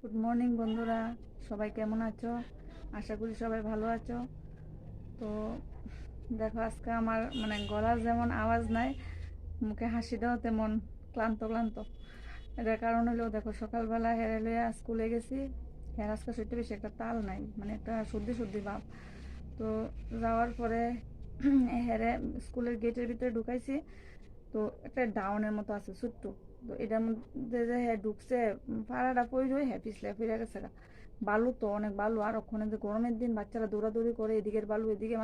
Good morning বন্ধুরা, সবাই কেমন আছো? আশা করি সবাই ভালো আছো। তো দেখো, আজকে আমার গলার যেমন আওয়াজ নাই, মুখে হাসিটাও তেমন ক্লান্ত ক্লান্ত। এটার কারণ হলো, দেখো সকালবেলা হেরে লইয়া স্কুলে গেছি। হের আজকে শরীরটা বেশি একটা তাল নাই, একটা সর্দি সর্দি ভাব। তো যাওয়ার পরে হেরে স্কুলের গেটের ভিতরে ঢুকাইছি। তো একটা ডাউনের মতো আছে ছোট্ট। তো এটার মধ্যে যে হ্যাঁ ঢুকছে, পাড়াটা পড়ে হ্যাঁ পিছলে ফিরে গেছে গা। বালু তো অনেক বালু, আর ওখানে যে গরমের দিন বাচ্চারা দৌড়াদৌড়ি করে, এদিকের বালু এদিকে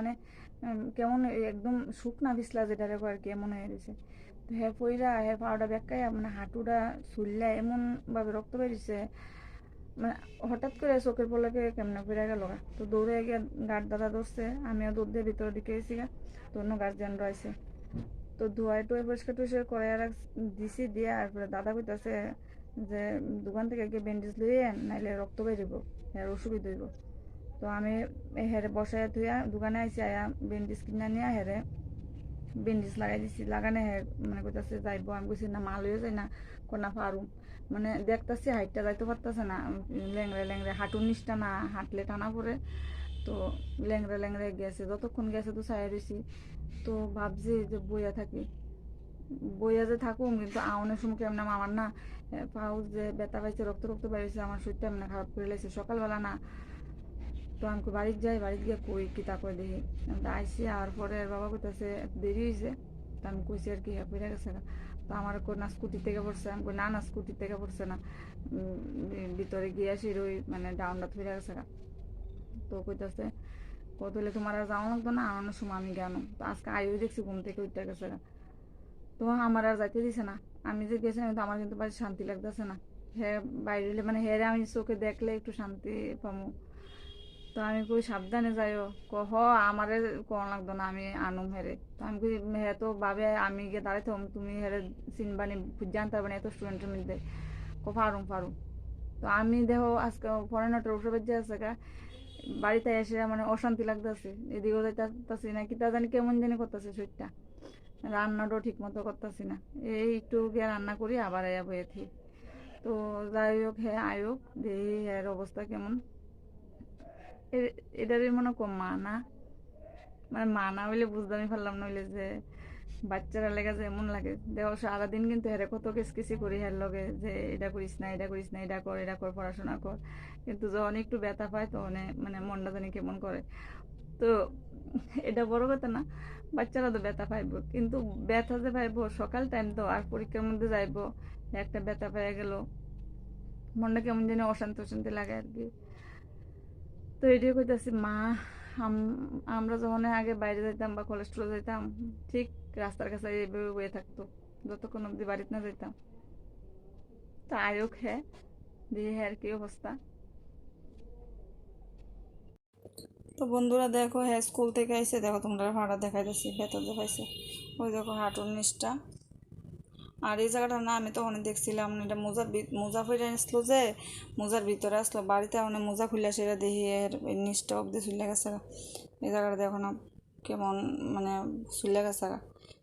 কেমন একদম শুকনা পিছলা যেটারে আর কি, এমন হয়ে গেছে। তো হ্যাঁ পইরা হ্যাঁ পাউডার ব্যাগকায় হাঁটুটা ছুললে এমন ভাবে রক্ত বেরিয়েছে। মানে হঠাৎ করে চোখের পলকে কেমনে ফিরে গেল গা। তো দৌড়ে গিয়ে গার্ড দাদা ধরছে, আমিও দৌড় দিয়ে ভিতরের দিকে গেছি গা। তো অন্য গার্জিয়ান রয়েছে। তো ধোয়ায় টোয়ে পরিষ্কার টরিষ্কার করে আর দিছি দিয়ে, আর পরে দাদা কইতাছে যে দোকান থেকে গিয়ে ব্যান্ডেজ লইয়ে নাইলে রক্ত বেরিব, আর অসুবিধা হইব। তো আমি হেরে বসায় ধুইয়া দোকানে আইসি, আয়া ব্যান্ডেজ কিনা নিয়ে হেরে ব্যান্ডেজ লাগাই দিছি। লাগানে হের কইতাছে যাইব। আমি কইছি না, মা লইয়া যাই না, কোনা পারুম। দেখতাছি হাইটটা যাইতে পারতেছে না, ল্যাংড়ে ল্যাংড়ে হাঁটুর নিচটা না হাঁটলে টানা পড়ে। তো ল্যাংড়ে ল্যাংড়ে গেছে, যতক্ষণ গেছে তো ছায়া রয়েছি। তো ভাবছি যে বইয়া থাকি, বইয়া যে থাকুম, কিন্তু আউনের সময় কেমন আমার না পাও যে ব্যথা পাইছে, রক্ত রক্ত বেরিয়েছে, আমার শরীরটা এমনি খারাপ করে লেগেছে সকালবেলা না। তো আমি বাড়িতে যাই, বাড়িতে গিয়ে কই কি তা করে দেখি। আইসি আর পরে বাবা কইতাছে দেরি হয়েছে। তো আমি কইছি আর কি হ্যাঁ পড়ে গেছে না। তো আমার কই না স্কুটি থেকে পড়ছে। আমি কই না না, স্কুটি থেকে পড়ছে না, ভিতরে গিয়ে আসি ওই ডাউনটা ফিরে গেছে। তো কইতাছে কত হলে তোমার আর যাওয়া লাগতো না, আনানোর সময় আমি গেল। তো আজকে আয়ু দেখছি ঘুম থেকে উঠতে গেছে। তো আমার আর যাইতে দিছে না। আমি যে গেছিলাম, কিন্তু আমার কিন্তু বাড়ি শান্তি লাগতেছে না। হ্যাঁ বাইরে হেরে আমি চোখে দেখলে একটু শান্তি পামু। তো আমি কই সাবধানে যাইও। হ আমারে কোন লাগতো না, আমি আনুম হেরে। তো আমি কই হ্যাঁ তো ভাবে আমি গিয়ে দাঁড়াইতে হম, তুমি হেরে চিনবানি জানতে পারবানি এত স্টুডেন্টের মধ্যে। পারুম পারুম। তো আমি দেখো আজকে ফরেনারটার উঠে যে আছে গা, বাড়িতে এসে অশান্তি লাগতেছে। এদিকেও যাইতেছি না, কি তা জানি কেমন জানি করতেছে শরীরটা। রান্নাটাও ঠিক মতো করতেছি না। এই একটু গিয়ে রান্না করি, আবার আয়া বয়ে থাকি। তো যাই হোক, হ্যাঁ আয়োগ দেখি এর অবস্থা কেমন। এটারই মনে কম মা না, মা না হইলে বুঝতে পারলাম না, হইলে যে বাচ্চারা লেগে যে এমন লাগে। দেখো সারাদিন কিন্তু হেরে কত কিসকিসি করি হের লগে, যে এটা করিস না, এটা করিস না, এটা কর, পড়াশোনা কর। কিন্তু যখন একটু ব্যথা পায় তখন মনটা জানি কেমন করে। তো এটা বড় কথা না, বাচ্চারা তো ব্যথা পাইব, কিন্তু ব্যথা যে পাইব সকাল টাইম তো, আর পরীক্ষার মধ্যে যাইব, একটা ব্যথা পেয়ে গেল, মনটা কেমন যেন অশান্তি অশান্তি লাগে আর কি। তো এটাই কইতাছি মা, আমরা যখন আগে বাইরে যাইতাম বা কলেজ টলে যাইতাম, ঠিক রাস্তার কাছে এইভাবে বয়ে থাকতো যতক্ষণ অব্দি বাড়িতে না যাইতাম। তা আয়োগ হ্যাঁ দিয়ে হ্যাঁ কি অবস্থা। তো বন্ধুরা দেখো, হ্যাঁ স্কুল থেকে আইসে, দেখো তোমরা ভাড়া দেখাই যাচ্ছি, ভেতর দেখাইছে। ওই দেখো হাঁটুর নিচটা। আর এই জায়গাটা না আমি তো অনেক দেখছিলাম, এটা মোজা ফিরে আসলো, যে মোজার ভিতরে আসলো, বাড়িতে অনেক মোজা খুলে সেটা দেখি এর নিচটা অব্দি চুলে গেছে। এই জায়গাটা দেখো না কেমন, চুলে গেছে।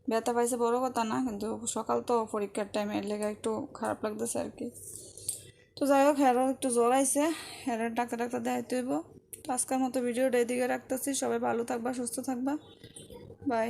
ব্যথা পাইছে বড় কথা না, কিন্তু সকাল তো পরীক্ষার টাইমে এর লেগে একটু খারাপ লাগতেছে আর কি। তো যাই হোক, হেরও একটু জ্বর আইছে, হেরের ডাক্তার ডাক্তার দেখাইতে হইব। তো আজকের মতো ভিডিওটা এদিকে রাখতেছি। সবাই ভালো থাকবা, সুস্থ থাকবা, বাই।